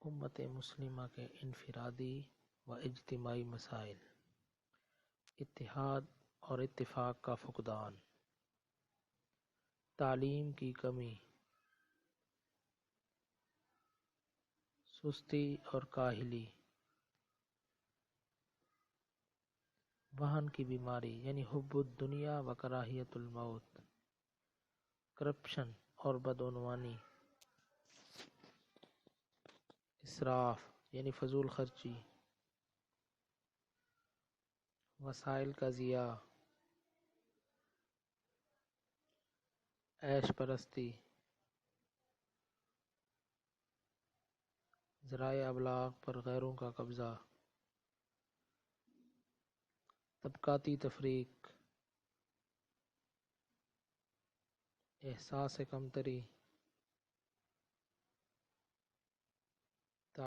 امت مسلمہ کے انفرادی و اجتماعی مسائل، اتحاد اور اتفاق کا فقدان، تعلیم کی کمی، سستی اور کاہلی، وہن کی بیماری یعنی حب الدنیا و کراہیت الموت، کرپشن اور بدعنوانی، اسراف یعنی فضول خرچی، وسائل کا ضیاع، عیش پرستی، ذرائع ابلاغ پر غیروں کا قبضہ، طبقاتی تفریق، احساس کمتری،